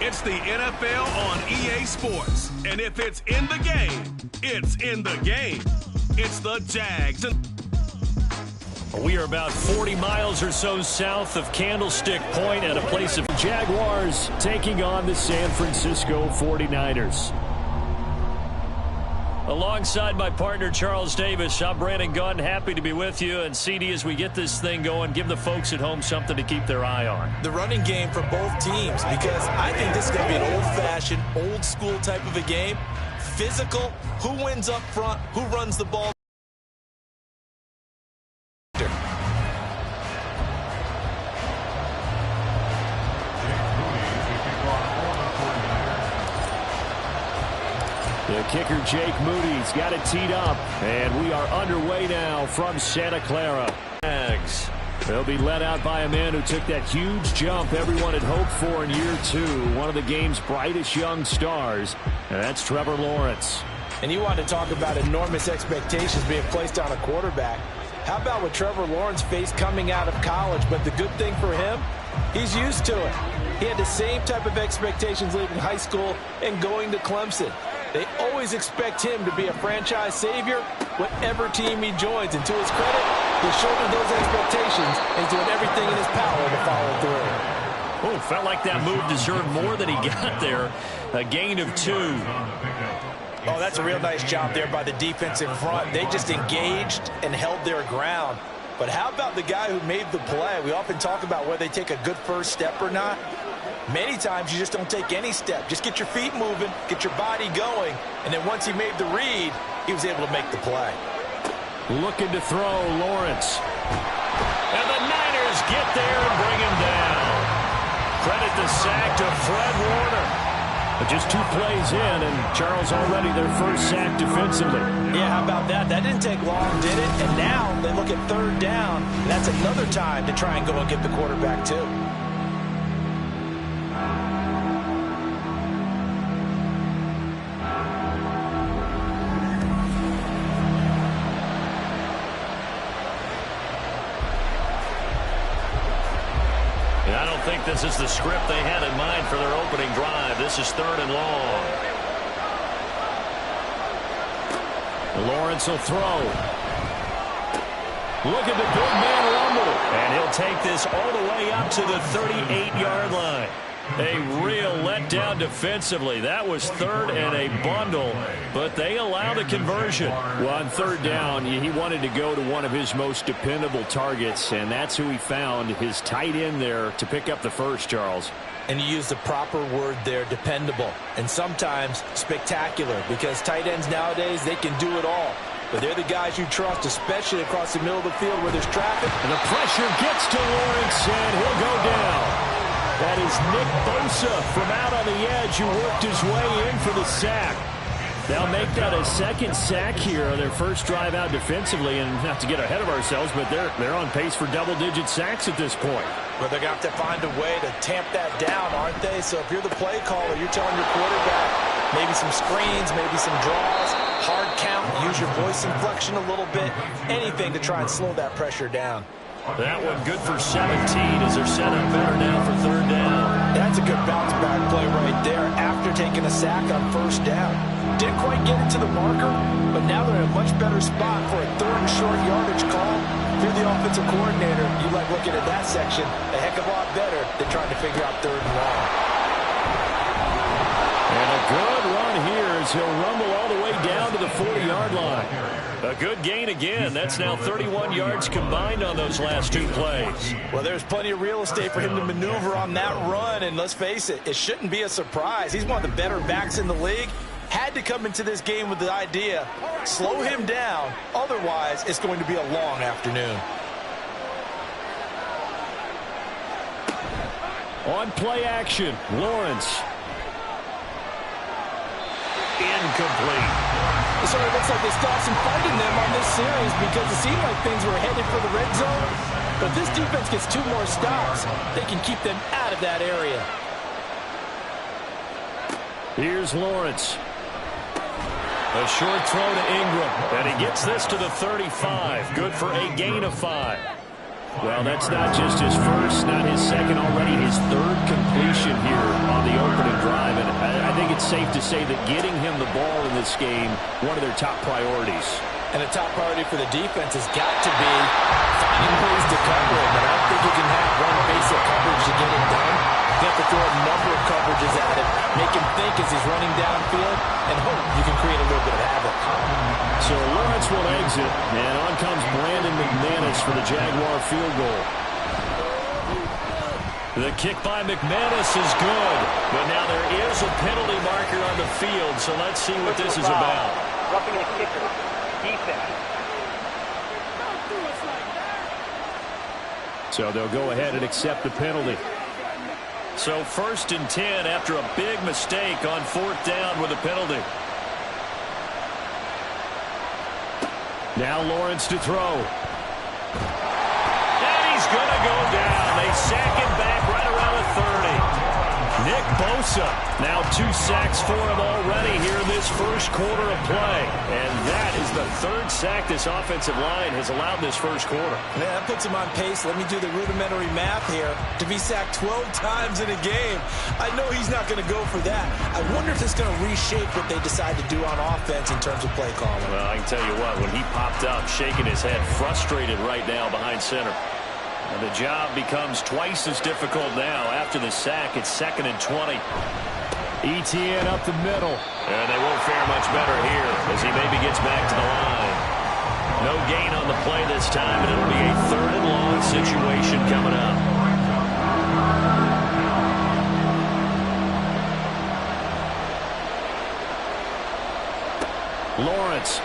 It's the NFL on EA Sports. And if it's in the game, it's in the game. It's the Jags. We are about 40 miles or so south of Candlestick Point at a place of Jaguars taking on the San Francisco 49ers. Alongside my partner, Charles Davis, I'm Brandon Gunn. Happy to be with you. And CD, as we get this thing going, give the folks at home something to keep their eye on. The running game for both teams, because I think this is going to be an old-fashioned, old-school type of a game. Physical, who wins up front, who runs the ball. The kicker, Jake Moody's got it teed up, and we are underway now from Santa Clara. Jags. They'll be led out by a man who took that huge jump everyone had hoped for in year two, one of the game's brightest young stars, and that's Trevor Lawrence. And you want to talk about enormous expectations being placed on a quarterback. How about what Trevor Lawrence faced coming out of college? But the good thing for him, he's used to it. He had the same type of expectations leaving high school and going to Clemson. They always expect him to be a franchise savior, whatever team he joins. And to his credit, he shouldered those expectations and doing everything in his power to follow through. Oh, felt like that move deserved more than he got there. A gain of 2. Oh, that's a real nice job there by the defense in front. They just engaged and held their ground. But how about the guy who made the play? We often talk about whether they take a good first step or not. Many times you just don't take any step. Just get your feet moving, get your body going, and then once he made the read, he was able to make the play. Looking to throw, Lawrence. And the Niners get there and bring him down. Credit the sack to Fred Warner. But just 2 plays in, and Charles already their first sack defensively. Yeah, how about that? That didn't take long, did it? And now they look at 3rd down. And that's another time to try and go and get the quarterback, too. I don't think this is the script they had in mind for their opening drive. This is 3rd and long. Lawrence will throw. Look at the big man rumble. And he'll take this all the way up to the 38-yard line. A real letdown defensively. That was 3rd and a bundle, but they allow the conversion. Well, on 3rd down, he wanted to go to one of his most dependable targets, and that's who he found, his tight end there, to pick up the first, Charles. And you use the proper word there, dependable, and sometimes spectacular, because tight ends nowadays, they can do it all. But they're the guys you trust, especially across the middle of the field where there's traffic. And the pressure gets to Lawrence, and he'll go down. That is Nick Bosa from out on the edge who worked his way in for the sack. They'll make that a 2nd sack here on their first drive out defensively, and not to get ahead of ourselves, but they're on pace for double-digit sacks at this point. But they're going to have to find a way to tamp that down, aren't they? So if you're the play caller, you're telling your quarterback maybe some screens, maybe some draws, hard count, use your voice inflection a little bit, anything to try and slow that pressure down. That one good for 17 as they're set up better now for 3rd down. That's a good bounce-back play right there after taking a sack on 1st down. Didn't quite get it to the marker, but now they're in a much better spot for a 3rd and short yardage call. If you're the offensive coordinator, you like looking at that section a heck of a lot better than trying to figure out 3rd and long. And a good run here as he'll rumble all the way down to the 40-yard line. A good gain again. That's now 31 yards combined on those last 2 plays. Well, there's plenty of real estate for him to maneuver on that run, and let's face it, it shouldn't be a surprise. He's one of the better backs in the league. Had to come into this game with the idea, slow him down, otherwise it's going to be a long afternoon. On play action, Lawrence. Incomplete. It sort of looks like they stopped some fight in them on this series because it seemed like things were headed for the red zone. But if this defense gets 2 more stops, they can keep them out of that area. Here's Lawrence. A short throw to Ingram. And he gets this to the 35. Good for a gain of 5. Well, that's not just his first, not his second, already his third completion here on the opening drive. And I think it's safe to say that getting him the ball in this game, one of their top priorities. And a top priority for the defense has got to be finding ways to cover him. And I don't think you can have one basic coverage to get it done. You have to throw a number of coverages at him, make him think as he's running downfield, and hope you can create a little bit of havoc. So Lawrence will exit, and on comes Brandon McManus for the Jaguar field goal. The kick by McManus is good, but now there is a penalty marker on the field, so let's see what this is about. Roughing the kicker. Defense. So they'll go ahead and accept the penalty. So 1st and 10 after a big mistake on 4th down with a penalty. Now Lawrence to throw. And he's going to go down. They sack him back right around the 30. Nick Bosa, now 2 sacks for him already here in this first quarter of play. And that is the 3rd sack this offensive line has allowed this first quarter. Man, that puts him on pace. Let me do the rudimentary math here. To be sacked 12 times in a game, I know he's not going to go for that. I wonder if it's going to reshape what they decide to do on offense in terms of play calling. Well, I can tell you what, when he popped up, shaking his head, frustrated right now behind center. And the job becomes twice as difficult now after the sack. It's 2nd and 20. ETN up the middle. And they won't fare much better here as he maybe gets back to the line. No gain on the play this time, and it'll be a 3rd and long situation coming up. Lawrence.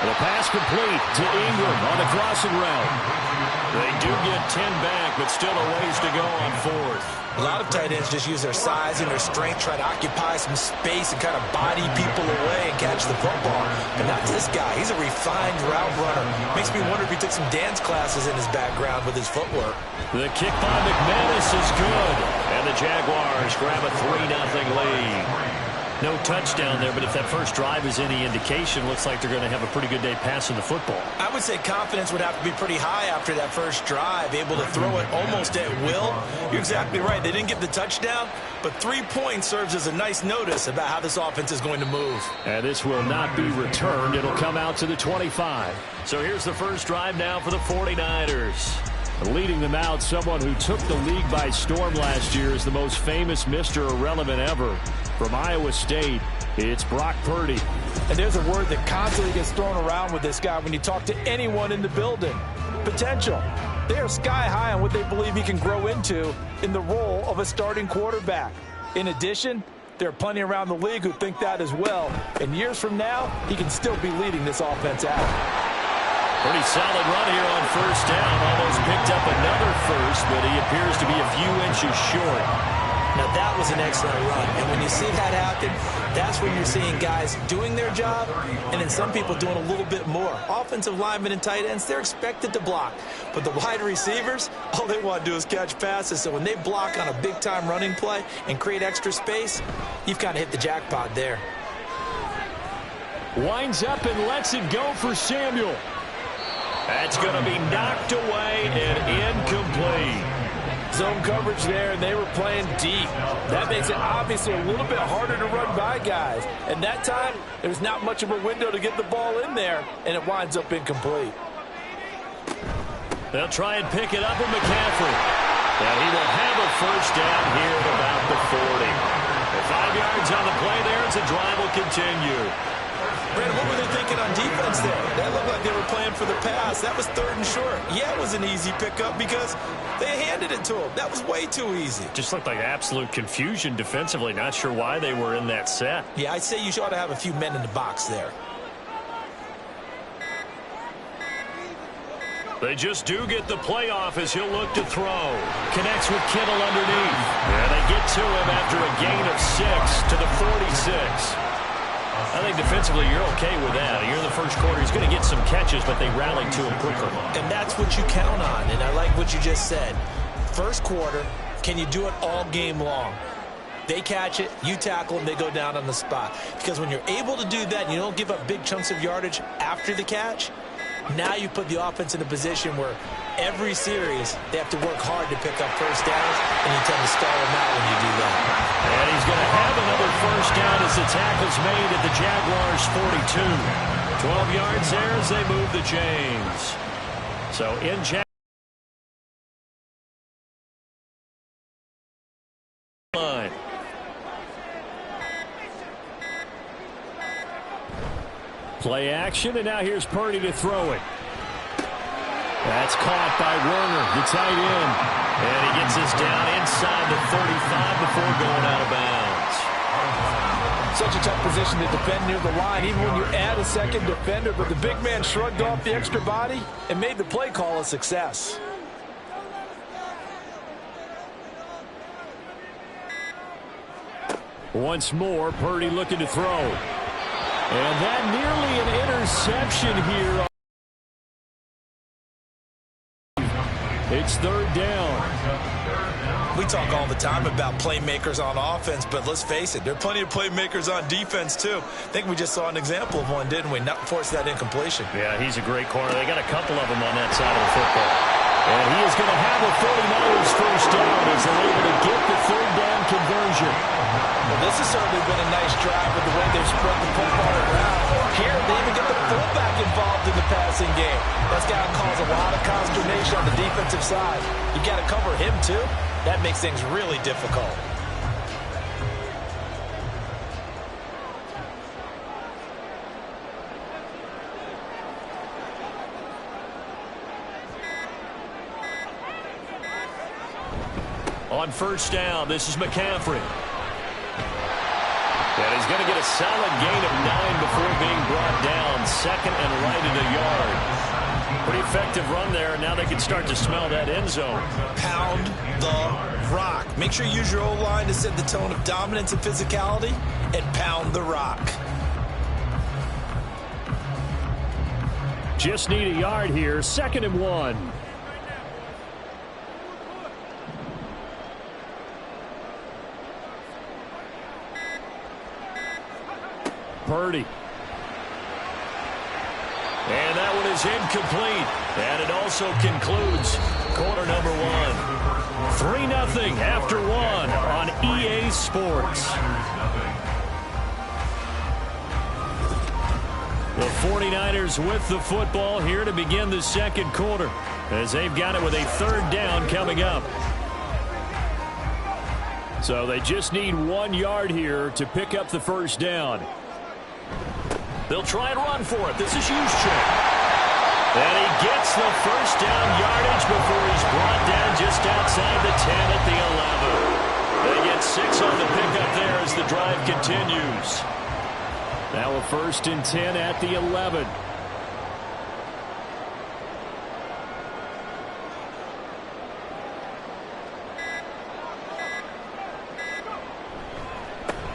The pass complete to Ingram on the crossing route. They do get 10 back, but still a ways to go on 4th. A lot of tight ends just use their size and their strength, try to occupy some space and kind of body people away and catch the football. But not this guy. He's a refined route runner. Makes me wonder if he took some dance classes in his background with his footwork. The kick by McManus is good. And the Jaguars grab a 3-0 lead. No touchdown there, but if that first drive is any indication, looks like they're going to have a pretty good day passing the football. I would say confidence would have to be pretty high after that first drive, able to throw it almost at will. You're exactly right. They didn't get the touchdown, but 3 points serves as a nice notice about how this offense is going to move. And this will not be returned. It'll come out to the 25. So here's the first drive now for the 49ers. Leading them out, someone who took the league by storm last year is the most famous Mr. Irrelevant ever. From Iowa State, it's Brock Purdy. And there's a word that constantly gets thrown around with this guy when you talk to anyone in the building. Potential. They are sky high on what they believe he can grow into in the role of a starting quarterback. In addition, there are plenty around the league who think that as well. And years from now, he can still be leading this offense out. Pretty solid run here on 1st down. Almost picked up another first, but he appears to be a few inches short. Now, that was an excellent run. And when you see that happen, that's when you're seeing guys doing their job and then some people doing a little bit more. Offensive linemen and tight ends, they're expected to block. But the wide receivers, all they want to do is catch passes. So when they block on a big-time running play and create extra space, you've kind of hit the jackpot there. Winds up and lets it go for Samuel. That's going to be knocked away and incomplete. Zone coverage there, and they were playing deep. That makes it obviously a little bit harder to run by guys. And that time, there's not much of a window to get the ball in there, and it winds up incomplete. They'll try and pick it up with McCaffrey. And he will have a first down here at about the 40. 5 yards on the play there as the drive will continue. Brandon, what were they thinking on defense there? That looked like they were playing for the pass. That was 3rd and short. Yeah, it was an easy pickup because they handed it to him. That was way too easy. Just looked like absolute confusion defensively. Not sure why they were in that set. Yeah, I'd say you ought to have a few men in the box there. They just do get the playoff as he'll look to throw. Connects with Kittle underneath. And they get to him after a gain of 6 to the 46. I think defensively you're okay with that. You're in the first quarter. He's going to get some catches, but they rallied to him quicker. And that's what you count on, and I like what you just said. First quarter, can you do it all game long? They catch it, you tackle them, they go down on the spot. Because when you're able to do that and you don't give up big chunks of yardage after the catch, Now you put the offense in a position where every series they have to work hard to pick up first downs, and you tend to stall them out when you do that. And he's going to have another first down as the tackle's made at the Jaguars' 42. 12 yards there as they move the chains. So in line. Play action, and now here's Purdy to throw it. That's caught by Werner, the tight end. And he gets this down inside the 35 before going out of bounds. Such a tough position to defend near the line, even when you add a second defender. But the big man shrugged off the extra body and made the play call a success. Once more, Purdy looking to throw. And that nearly an interception here. It's third down. We talk all the time about playmakers on offense, but let's face it, there are plenty of playmakers on defense, too. I think we just saw an example of one, didn't we? Not force that incompletion. Yeah, he's a great corner. They got a couple of them on that side of the football. And he is going to have a 49ers first down as they're able to get the third down conversion. Well, this has certainly been a nice drive with the way they've spread the football around. Here, they even get the fullback involved in the passing game. That's got to cause a lot of consternation on the defensive side. You got to cover him, too. That makes things really difficult. On first down, this is McCaffrey. And he's going to get a solid gain of 9 before being brought down. Second and right at a yard. Pretty effective run there, and now they can start to smell that end zone. Pound the rock. Make sure you use your O-line to set the tone of dominance and physicality, and pound the rock. Just need a yard here. Second and 1. Purdy. And that one is incomplete. And it also concludes quarter number 1. 3-0 after 1 on EA Sports. The 49ers with the football here to begin the second quarter, as they've got it with a third down coming up. So they just need 1 yard here to pick up the first down. They'll try and run for it. This is Juszczyk. And he gets the first down yardage before he's brought down just outside the 10 at the 11. They get 6 on the pickup there as the drive continues. Now a first and 10 at the 11.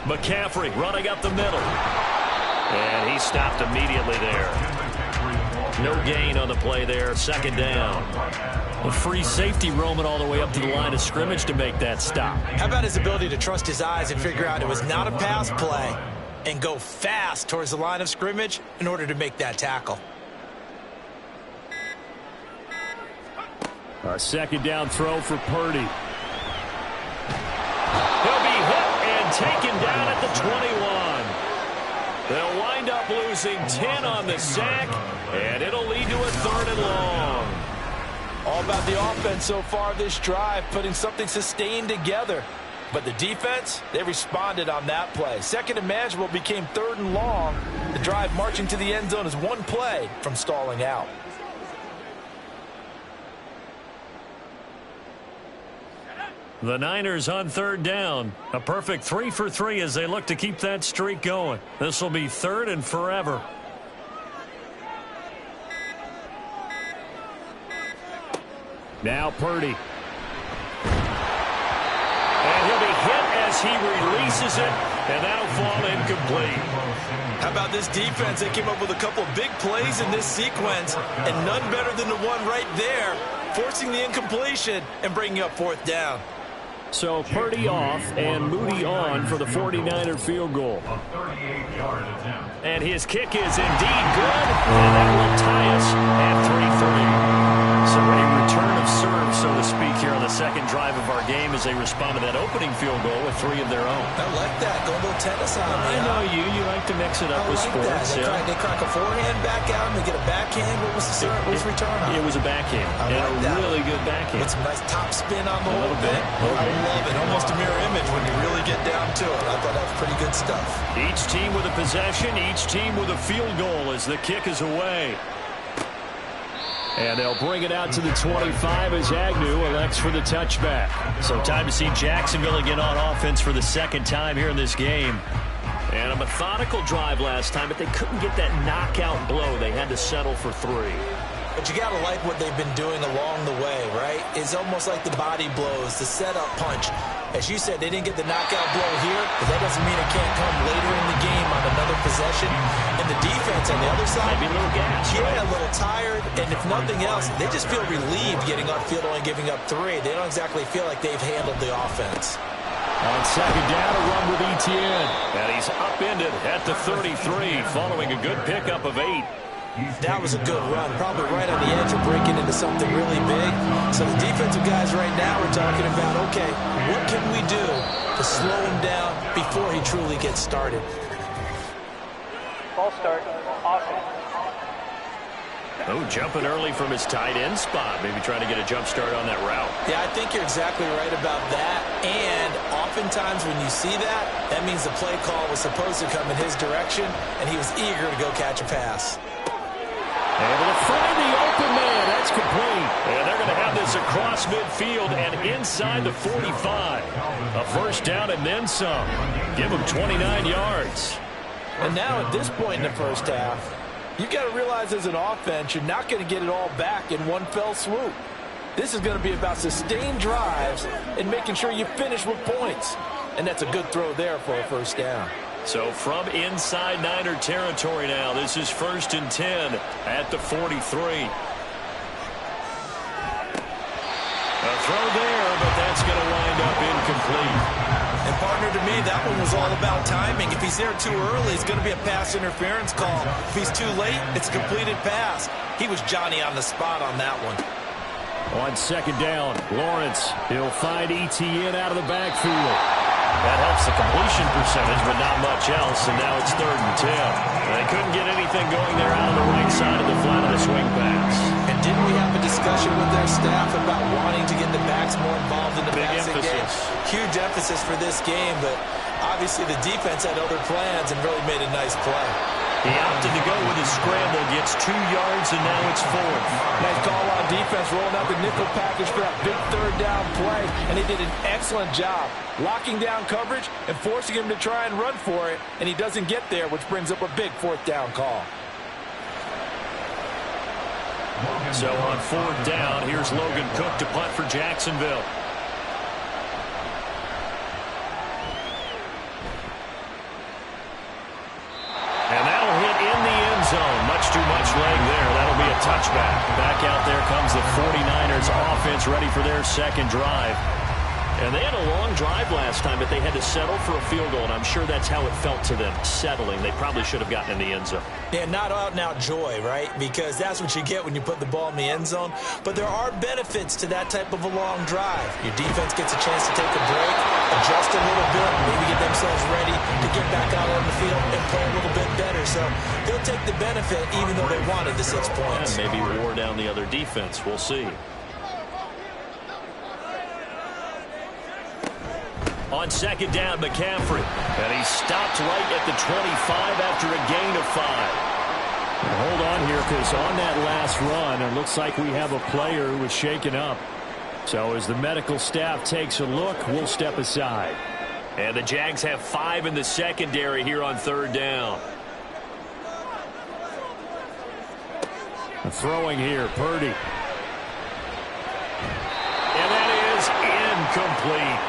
McCaffrey running up the middle. And he stopped immediately there. No gain on the play there. Second down. A free safety roaming all the way up to the line of scrimmage to make that stop. How about his ability to trust his eyes and figure out it was not a pass play and go fast towards the line of scrimmage in order to make that tackle? A second down throw for Purdy. He'll be hit and taken down at the 21. They'll wind up losing 10 on the sack, and it'll lead to a third and long. All about the offense so far this drive, putting something sustained together. But the defense, they responded on that play. Second and manageable became third and long. The drive marching to the end zone is one play from stalling out. The Niners on third down. A perfect 3 for 3 as they look to keep that streak going. This will be third and forever. Now Purdy. And he'll be hit as he releases it, and that'll fall incomplete. How about this defense? They came up with a couple of big plays in this sequence, and none better than the one right there, forcing the incompletion and bringing up fourth down. So Purdy off and Moody on for the 49er field goal. And his kick is indeed good, and that will tie us at 3-3. So a return of serve, so to speak, here on the second drive of our game as they respond to that opening field goal with 3 of their own. I like that. Go a little tennis on me. I know you. You like to mix it up with sports. They crack a forehand back out and they get a backhand. What was the serve? What was the return on? It was a backhand. And a really good backhand. With some nice top spin on the whole bit. I love it. Almost a mirror image when you really get down to it. I thought that was pretty good stuff. Each team with a possession, each team with a field goal as the kick is away. And they'll bring it out to the 25 as Agnew elects for the touchback. So time to see Jacksonville again on offense for the second time here in this game. And a methodical drive last time, but they couldn't get that knockout blow. They had to settle for 3. But you got to like what they've been doing along the way, right? It's almost like the body blows, the setup punch. As you said, they didn't get the knockout blow here, but that doesn't mean it can't come later in the game on another possession. And the defense on the other side, maybe a little gas, right? A little tired, and if nothing else, they just feel relieved getting upfield only giving up 3. They don't exactly feel like they've handled the offense. On second down, a run with Etienne. And he's upended at the 33 following a good pickup of 8. That was a good run, probably right on the edge of breaking into something really big. So the defensive guys right now are talking about, okay, what can we do to slow him down before he truly gets started? Ball start, offense. Oh, jumping early from his tight end spot. Maybe trying to get a jump start on that route. Yeah, I think you're exactly right about that. And oftentimes when you see that, that means the play call was supposed to come in his direction, and he was eager to go catch a pass. Able to find the open man. That's complete. And they're going to have this across midfield and inside the 45. A first down and then some. Give them 29 yards. And now at this point in the first half, you've got to realize as an offense, you're not going to get it all back in one fell swoop. This is going to be about sustained drives and making sure you finish with points. And that's a good throw there for a first down. So from inside Niner territory now, this is 1st and 10 at the 43. A throw there, but that's going to wind up incomplete. And partner, to me, that one was all about timing. If he's there too early, it's going to be a pass interference call. If he's too late, it's a completed pass. He was Johnny on the spot on that one. On second down, Lawrence, he'll find Etienne out of the backfield. That helps the completion percentage, but not much else, and now it's 3rd and 10. They couldn't get anything going there out on the right side of the flat of the swing pass. And didn't we have a discussion with their staff about wanting to get the backs more involved in the passing game? Huge emphasis for this game, but obviously the defense had other plans and really made a nice play. He opted to go with his scramble, gets 2 yards, and now it's 4th. Nice call on defense, rolling out the nickel package for that big 3rd down play, and they did an excellent job locking down coverage and forcing him to try and run for it, and he doesn't get there, which brings up a big 4th down call. So on 4th down, here's Logan Cook to punt for Jacksonville. And that'll hit in the end zone. Much too much leg there. That'll be a touchback. Back out there comes the 49ers offense ready for their second drive. And they had a long drive last time, but they had to settle for a field goal, and I'm sure that's how it felt to them, settling. They probably should have gotten in the end zone. Yeah, not out-and-out joy, right? Because that's what you get when you put the ball in the end zone. But there are benefits to that type of a long drive. Your defense gets a chance to take a break, adjust a little bit, maybe get themselves ready to get back out on the field and play a little bit better. So they'll take the benefit even though they wanted the 6 points. And maybe wore down the other defense. We'll see. On second down, McCaffrey. And he stopped right at the 25 after a gain of 5. Well, hold on here, because on that last run, it looks like we have a player who was shaken up. So as the medical staff takes a look, we'll step aside. And the Jags have 5 in the secondary here on 3rd down. Throwing here, Purdy. And that is incomplete.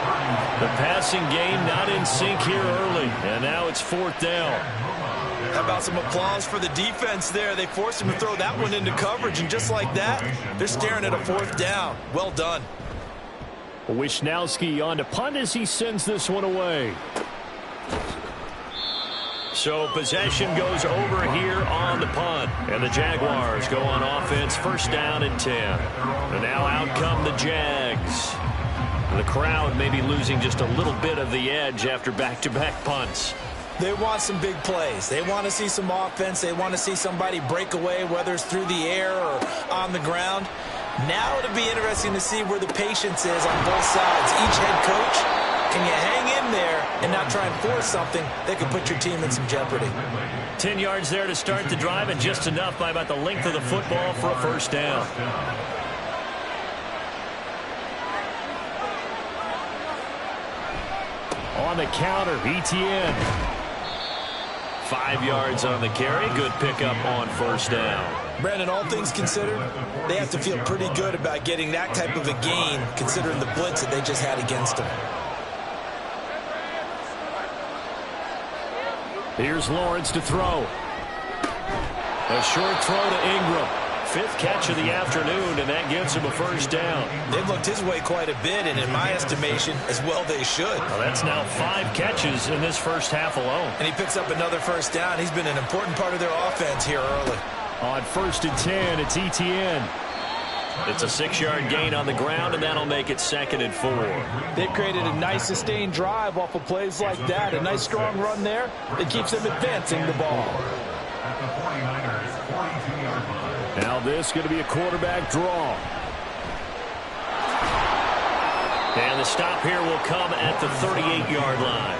The passing game not in sync here early. And now it's 4th down. How about some applause for the defense there? They forced him to throw that one into coverage, and just like that, they're staring at a 4th down. Well done. Wisnowski on to punt as he sends this one away. So possession goes over here on the punt. And the Jaguars go on offense, first down and 10. And now out come the Jags. The crowd may be losing just a little bit of the edge after back-to-back punts. They want some big plays. They want to see some offense. They want to see somebody break away, whether it's through the air or on the ground. Now it'll be interesting to see where the patience is on both sides. Each head coach, can you hang in there and not try and force something that could put your team in some jeopardy? 10 yards there to start the drive, and just enough by about the length of the football for a first down. On the counter, ETN. 5 yards on the carry. Good pickup on first down. Brandon, all things considered, they have to feel pretty good about getting that type of a gain, considering the blitz that they just had against them. Here's Lawrence to throw. A short throw to Ingram. 5th catch of the afternoon, and that gives him a first down. They've looked his way quite a bit, and in my estimation, as well they should. Well, that's now 5 catches in this first half alone. And he picks up another first down. He's been an important part of their offense here early. On 1st and 10, it's ETN. It's a 6-yard gain on the ground, and that'll make it 2nd and 4. They've created a nice sustained drive off of plays like that. A nice strong run there that keeps them advancing the ball. Now this is going to be a quarterback draw. And the stop here will come at the 38-yard line.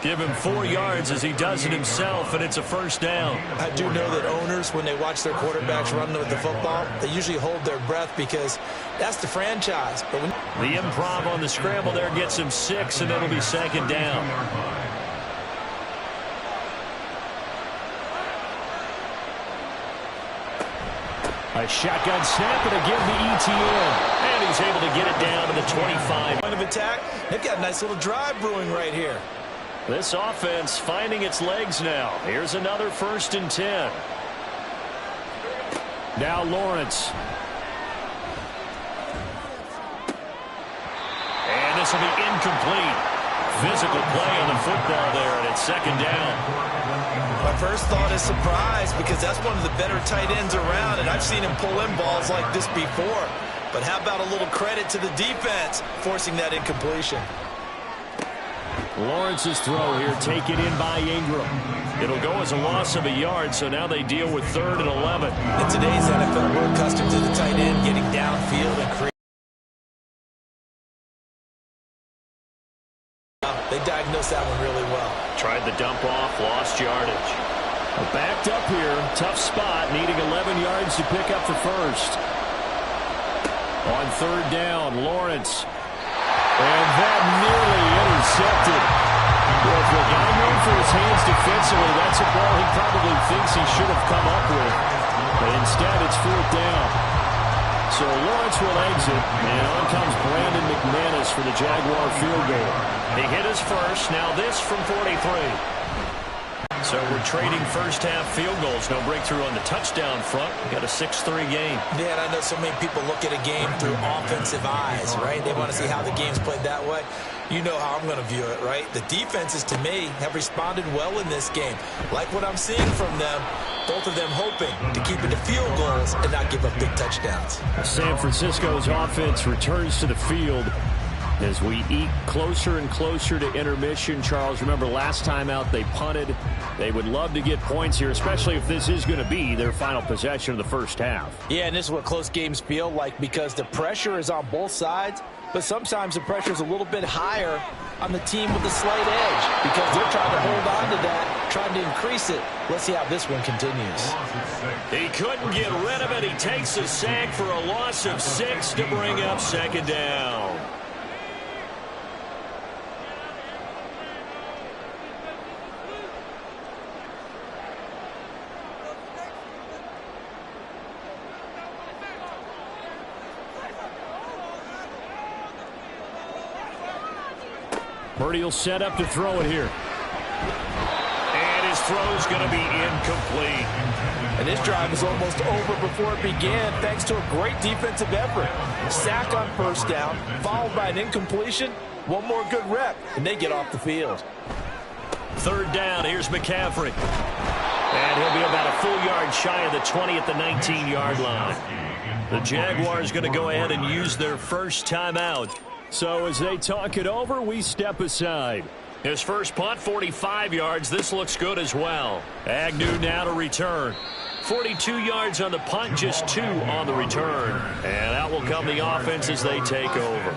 Give him 4 yards as he does it himself, and it's a first down. I do know that owners, when they watch their quarterbacks run with the football, they usually hold their breath because that's the franchise. But the improv on the scramble there gets him 6, and it'll be 2nd down. A shotgun snap, and again the ETN. And he's able to get it down to the 25. Point of attack, they've got a nice little drive brewing right here. This offense finding its legs now. Here's another 1st and 10. Now Lawrence. And this will be incomplete. Physical play on the football there, and it's 2nd down. My first thought is surprise, because that's one of the better tight ends around, and I've seen him pull in balls like this before. But how about a little credit to the defense forcing that incompletion? Lawrence's throw here taken in by Ingram. It'll go as a loss of a yard, so now they deal with 3rd and 11. In today's NFL, we're accustomed to the tight end getting downfield and creating. They diagnosed that one really well. Tried the dump off, lost yardage. Backed up here, tough spot, needing 11 yards to pick up the first. On 3rd down, Lawrence. And that nearly intercepted. Well, for a guy known for his hands defensively, that's a ball he probably thinks he should have come up with. But instead, it's 4th down. So Lawrence will exit, and on comes Brandon McManus for the Jaguar field goal. He hit his first, now this from 43. So we're trading first half field goals. No breakthrough on the touchdown front. We got a 6-3 game. Yeah, and I know so many people look at a game through offensive eyes, right? They want to see how the game's played that way. You know how I'm going to view it, right? The defenses, to me, have responded well in this game. Like what I'm seeing from them, both of them hoping to keep it to field goals and not give up big touchdowns. San Francisco's offense returns to the field as we eke closer and closer to intermission. Charles, remember last time out they punted. They would love to get points here, especially if this is going to be their final possession of the first half. Yeah, and this is what close games feel like, because the pressure is on both sides, but sometimes the pressure is a little bit higher on the team with the slight edge because they're trying to hold on to that, trying to increase it. Let's see how this one continues. He couldn't get rid of it. He takes a sack for a loss of 6 to bring up 2nd down. Purdy will set up to throw it here. And his throw's going to be incomplete. And this drive is almost over before it began thanks to a great defensive effort. Sack on first down, followed by an incompletion. One more good rep, and they get off the field. Third down, here's McCaffrey. And he'll be about a full yard shy of the 20 at the 19-yard line. The Jaguars going to go ahead and use their first timeout. So as they talk it over, we step aside. His first punt, 45 yards. This looks good as well. Agnew now to return. 42 yards on the punt, just 2 on the return. And out will come the offense as they take over.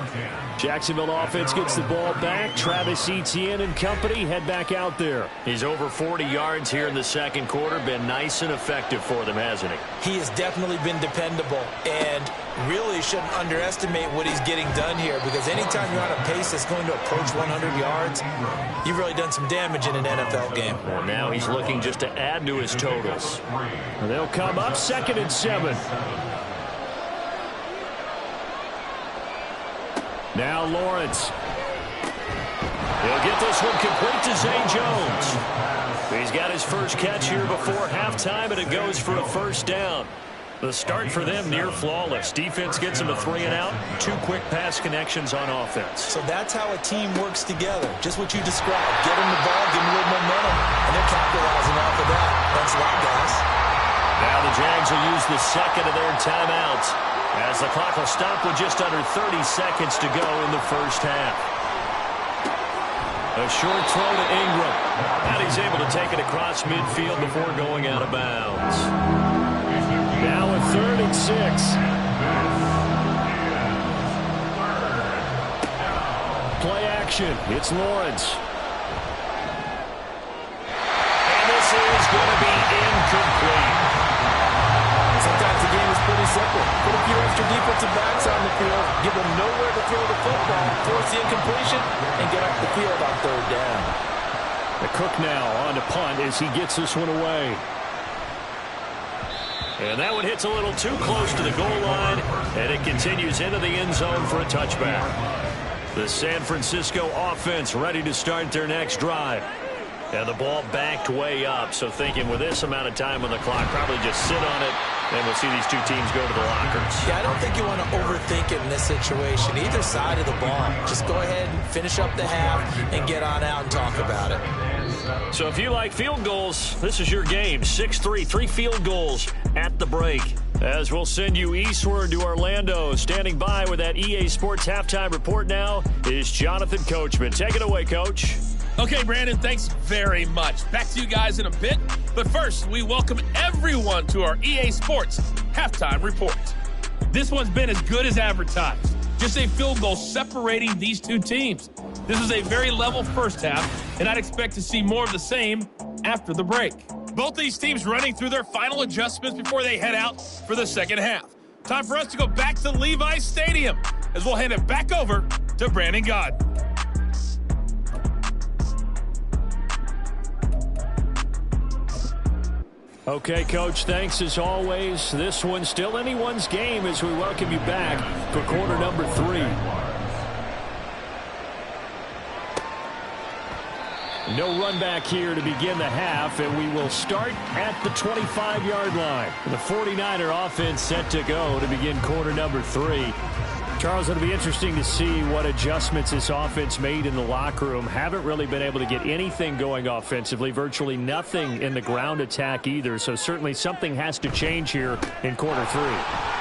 Jacksonville offense gets the ball back. Travis Etienne and company head back out there. He's over 40 yards here in the second quarter. Been nice and effective for them, hasn't he? He has definitely been dependable, and really shouldn't underestimate what he's getting done here, because anytime you're on a pace that's going to approach 100 yards, you've really done some damage in an NFL game. Well, now he's looking just to add to his totals. And they'll come up 2nd and 7. Now Lawrence. He'll get this one complete to Zay Jones. He's got his first catch here before halftime, and it goes for a first down. The start for them near flawless. Defense gets them a 3-and-out. 2 quick pass connections on offense. So that's how a team works together. Just what you described. Get them the ball, give them a little momentum, and they're capitalizing off of that. Thanks a lot, guys. Now the Jags will use the second of their timeouts, as the clock will stop with just under 30 seconds to go in the first half. A short throw to Ingram. And he's able to take it across midfield before going out of bounds. Now a 3rd and 6. Play action. It's Lawrence. And this is going to be incomplete. Sometimes the game is pretty simple. Put a few extra defensive backs on the field, give them nowhere to throw the football, force the incompletion, and get off the field on 3rd down. The Cook now on to punt as he gets this one away. And that one hits a little too close to the goal line, and it continues into the end zone for a touchback. The San Francisco offense ready to start their next drive. And the ball backed way up, so thinking with this amount of time on the clock, probably just sit on it, and we'll see these two teams go to the lockers. Yeah, I don't think you want to overthink it in this situation. Either side of the ball. Just go ahead and finish up the half and get on out and talk about it. So if you like field goals, this is your game. 6-3, 3 field goals at the break. As we'll send you eastward to Orlando. Standing by with that EA Sports halftime report now is Jonathan Coachman. Take it away, Coach. Okay, Brandon, thanks very much. Back to you guys in a bit. But first, we welcome everyone to our EA Sports halftime report. This one's been as good as advertised. Just a field goal separating these two teams. This was a very level first half, and I'd expect to see more of the same after the break. Both these teams running through their final adjustments before they head out for the second half. Time for us to go back to Levi's Stadium as we'll hand it back over to Brandon Gaudin. Okay, Coach, thanks as always. This one's still anyone's game as we welcome you back for quarter number 3. No run back here to begin the half, and we will start at the 25-yard line. The 49er offense set to go to begin quarter number 3. Charles, it'll be interesting to see what adjustments this offense made in the locker room. Haven't really been able to get anything going offensively, virtually nothing in the ground attack either. So certainly something has to change here in quarter 3.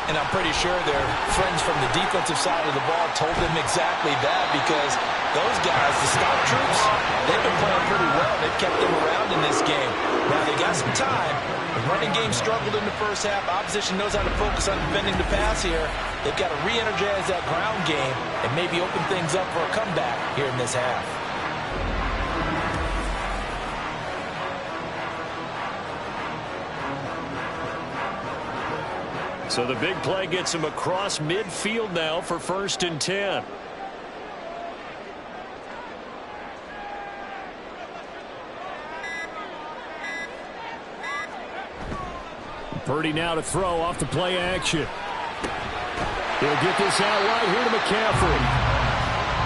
And I'm pretty sure their friends from the defensive side of the ball told them exactly that, because those guys, the scout troops, they've been playing pretty well. They've kept them around in this game. Now they got some time. The running game struggled in the first half. Opposition knows how to focus on defending the pass here. They've got to re-energize that ground game and maybe open things up for a comeback here in this half. So the big play gets him across midfield now for 1st and 10. Purdy now to throw off the play action. He'll get this out right here to McCaffrey.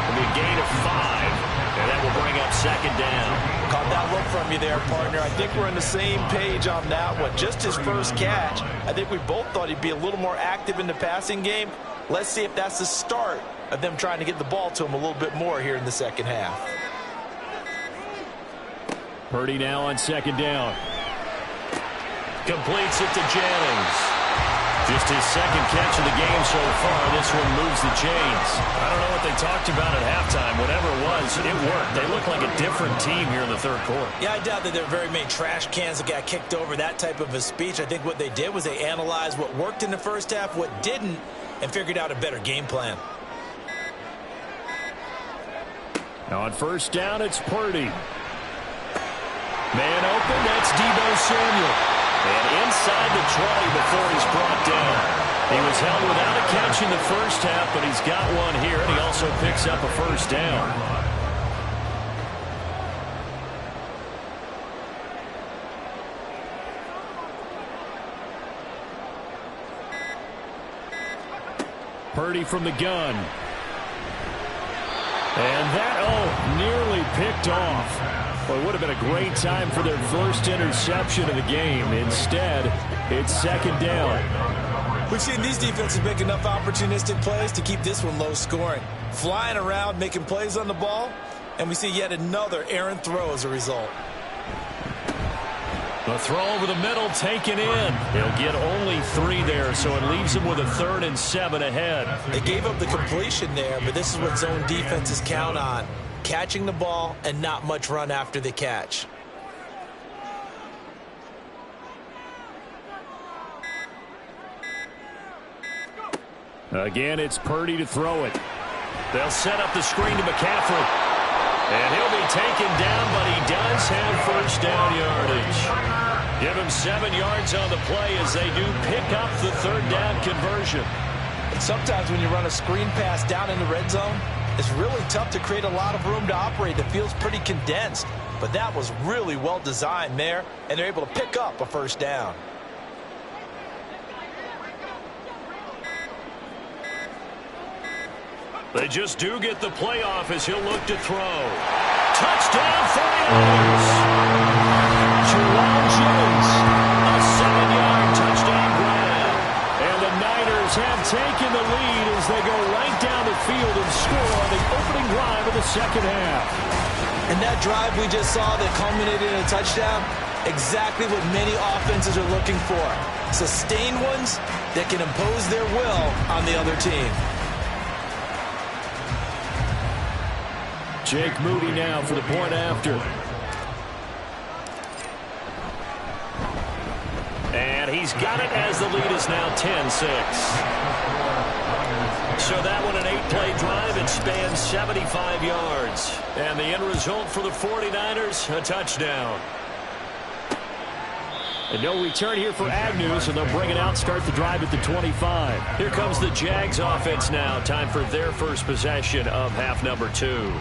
It'll be a gain of 5, and that will bring up second down. Caught that look from you there, partner. I think we're on the same page on that one. Just his first catch, I think we both thought he'd be a little more active in the passing game. Let's see if that's the start of them trying to get the ball to him a little bit more here in the second half. Purdy now on second down. Completes it to Jennings. Just his second catch of the game so far. This one moves the chains. I don't know what they talked about at halftime. Whatever it was, it worked. They look like a different team here in the third quarter. Yeah, I doubt that there are very many trash cans that got kicked over, that type of a speech. I think what they did was they analyzed what worked in the first half, what didn't, and figured out a better game plan. Now on first down, it's Purdy. Man open, that's Deebo Samuel. And inside the 20 before he's brought down. He was held without a catch in the first half, but he's got one here, and he also picks up a first down. Purdy from the gun. And that, nearly picked off. Well, it would have been a great time for their first interception of the game. Instead, it's second down. We've seen these defenses make enough opportunistic plays to keep this one low scoring. Flying around, making plays on the ball, and we see yet another errant throw as a result. The throw over the middle taken in. He'll get only 3 there, so it leaves him with a 3rd and 7 ahead. They gave up the completion there, but this is what zone defenses count on. Catching the ball and not much run after the catch. Again, it's Purdy to throw it. They'll set up the screen to McCaffrey. And he'll be taken down, but he does have first down yardage. Give him 7 yards on the play as they do pick up the 3rd down conversion. And sometimes when you run a screen pass down in the red zone, it's really tough to create a lot of room to operate. The field's pretty condensed, but that was really well designed there, and they're able to pick up a first down. They just do get the playoff as he'll look to throw. Touchdown, 49ers! Jerome Jones, a 7-yard touchdown grab. And the Niners have taken the lead as they go right down the field and score on the opening drive of the second half. And that drive we just saw that culminated in a touchdown, exactly what many offenses are looking for. Sustained ones that can impose their will on the other team. Jake Moody now for the point after. And he's got it as the lead is now 10-6. So that one an 8-play drive. It spans 75 yards. And the end result for the 49ers, a touchdown. And no return here for Agnew, so they'll bring it out, start the drive at the 25. Here comes the Jags offense now. Time for their first possession of half number 2.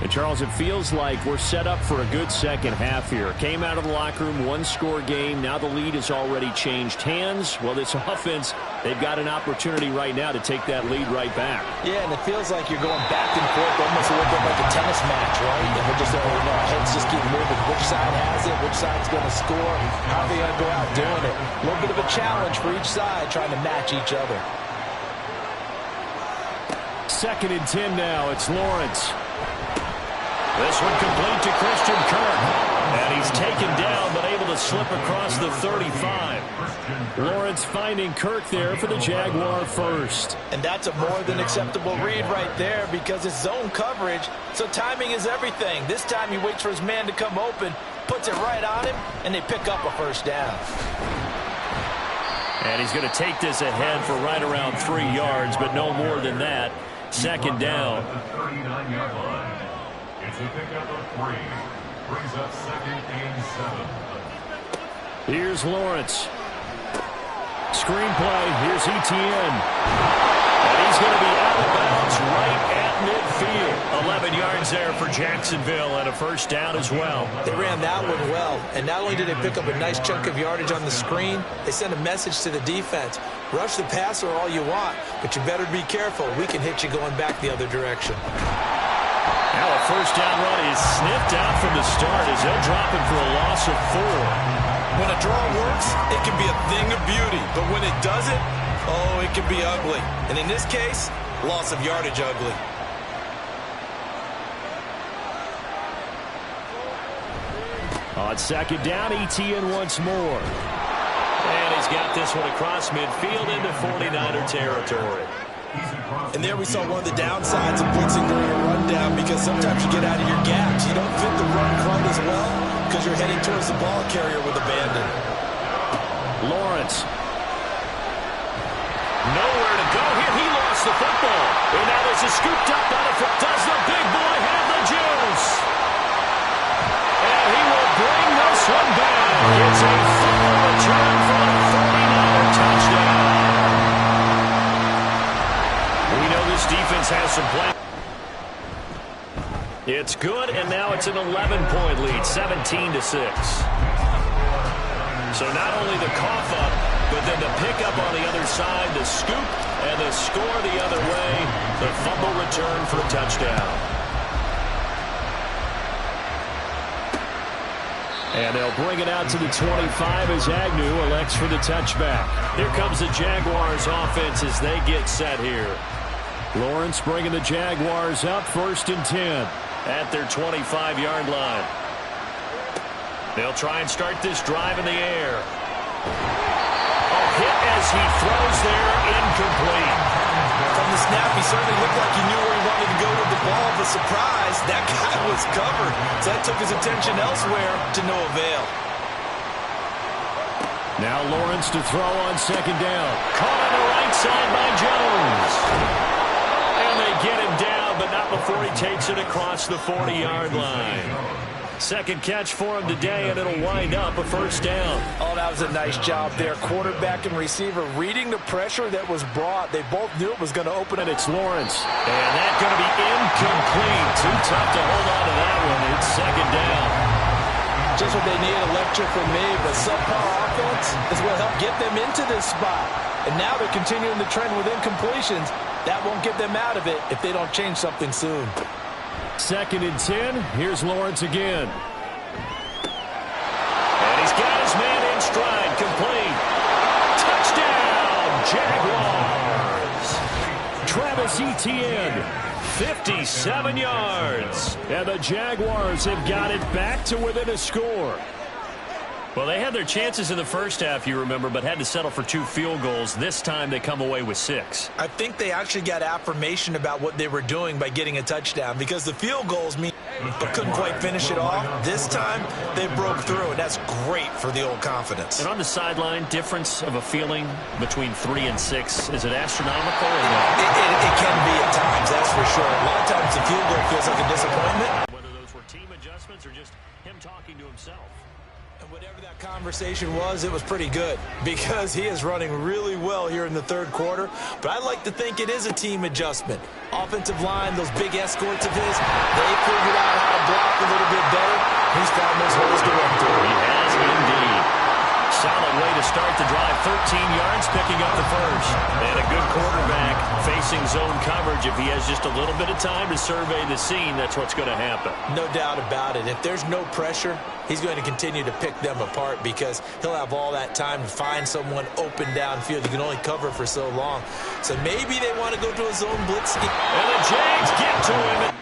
And, Charles, it feels like we're set up for a good second half here. Came out of the locker room, one-score game. Now the lead has already changed hands. Well, this offense, they've got an opportunity right now to take that lead right back. Yeah, and it feels like you're going back and forth almost a little bit like a tennis match, right? And we're just, our heads just keep moving. Which side has it? Which side's going to score? How are they going to go out doing it? A little bit of a challenge for each side trying to match each other. 2nd and 10 now. It's Lawrence. This one complete to Christian Kirk. And he's taken down, but able to slip across the 35. Lawrence finding Kirk there for the Jaguar first. And that's a more than acceptable read right there because it's zone coverage, so timing is everything. This time he waits for his man to come open, puts it right on him, and they pick up a first down. And he's going to take this ahead for right around 3 yards, but no more than that. Second down. It's a pickup of 3. Brings up 2nd and 7. Here's Lawrence. Screenplay. Here's Etienne. And he's going to be out of bounds right at midfield. 11 yards there for Jacksonville and a first down as well. They ran that one well, and not only did they pick up a nice chunk of yardage on the screen, they sent a message to the defense. Rush the passer all you want, but you better be careful. We can hit you going back the other direction. Now a first down run is sniffed out from the start as they'll drop it for a loss of 4. When a draw works, it can be a thing of beauty, but when it doesn't, oh, it can be ugly. And in this case, loss of yardage ugly. On second down, ETN once more. And he's got this one across midfield into 49er territory. And there we saw one of the downsides of blitzing during a rundown, because sometimes you get out of your gaps. You don't fit the run quite as well because you're heading towards the ball carrier with abandon. Lawrence. Nowhere to go here. He lost the football. And now there's a scooped up benefit. Does the big boy have the juice? And he will bring this one back. It's a fumble return for a 49er touchdown. We know this defense has some play. It's good, and now it's an 11-point lead, 17-6. So not only the cough up, but then the pickup on the other side, the scoop, and the score the other way. The fumble return for a touchdown. And they'll bring it out to the 25 as Agnew elects for the touchback. Here comes the Jaguars offense as they get set here. Lawrence bringing the Jaguars up, 1st and 10 at their 25-yard line. They'll try and start this drive in the air. A hit as he throws there, incomplete. From the snap, he certainly looked like he knew where he wanted to go with the ball, but surprise, that guy was covered. So that took his attention elsewhere to no avail. Now Lawrence to throw on second down. Caught on the right side by Jones. And they get him down, but not before he takes it across the 40-yard line. Second catch for him today, and it'll wind up a first down. Oh, that was a nice job there. Quarterback and receiver reading the pressure that was brought. They both knew it was going to open it. It's Lawrence. And that's going to be incomplete. Too tough to hold on to that one. It's second down. Just what they need, electric from me, but subpar offense is what helped get them into this spot. And now they're continuing the trend with incompletions. That won't get them out of it if they don't change something soon. 2nd and 10. Here's Lawrence again. And he's got his man in stride. Complete. Touchdown, Jaguars. Travis Etienne, 57 yards. And the Jaguars have got it back to within a score. Well, they had their chances in the first half, you remember, but had to settle for 2 field goals. This time they come away with 6. I think they actually got affirmation about what they were doing by getting a touchdown, because the field goals mean but couldn't quite finish it off. This time they broke through, and that's great for the old confidence. And on the sideline, difference of a feeling between 3 and 6, is it astronomical or no? It can be at times, that's for sure. A lot of times the field goal feels like a disappointment. Whether those were team adjustments or just him talking to himself. And whatever that conversation was, it was pretty good, because he is running really well here in the third quarter. But I like to think it is a team adjustment. Offensive line, those big escorts of his, they figured out how to block a little bit better. He's found those holes to run through. He has indeed. Solid way to start the drive. 13 yards, picking up the first. And a good quarterback facing zone coverage. If he has just a little bit of time to survey the scene, that's what's going to happen. No doubt about it. If there's no pressure, he's going to continue to pick them apart, because he'll have all that time to find someone open downfield. You can only cover for so long. So maybe they want to go to a zone blitz scheme. And the Jags get to him.